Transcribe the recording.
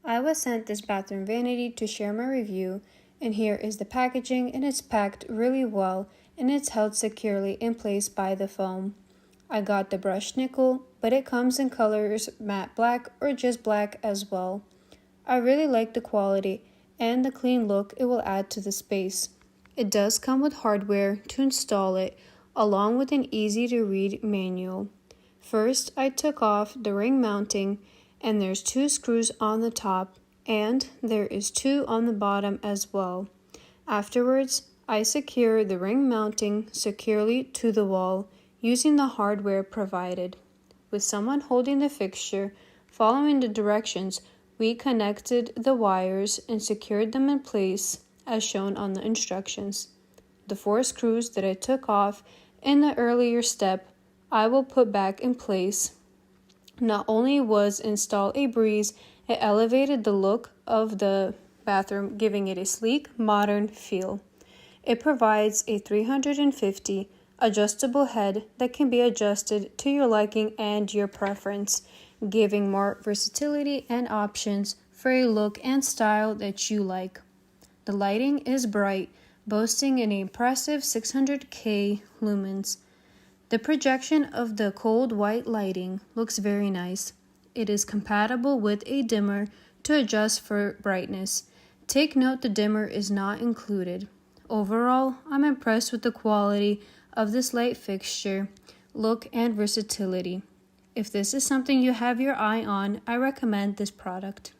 I was sent this bathroom vanity to share my review, and here is the packaging, and it's packed really well and it's held securely in place by the foam. I got the brushed nickel, but it comes in colors matte black or just black as well. I really like the quality and the clean look it will add to the space. It does come with hardware to install it, along with an easy to read manual. First, I took off the ring mounting, and there's 2 screws on the top, and there is 2 on the bottom as well. Afterwards, I secure the ring mounting securely to the wall using the hardware provided. With someone holding the fixture, following the directions, we connected the wires and secured them in place as shown on the instructions. The 4 screws that I took off in the earlier step, I will put back in place. Not only was install a breeze, it elevated the look of the bathroom, giving it a sleek, modern feel. It provides a 350 adjustable head that can be adjusted to your liking and your preference, giving more versatility and options for a look and style that you like. The lighting is bright, boasting an impressive 600K lumens. The projection of the cold white lighting looks very nice. It is compatible with a dimmer to adjust for brightness. Take note the dimmer is not included. Overall, I'm impressed with the quality of this light fixture, look, and versatility. If this is something you have your eye on, I recommend this product.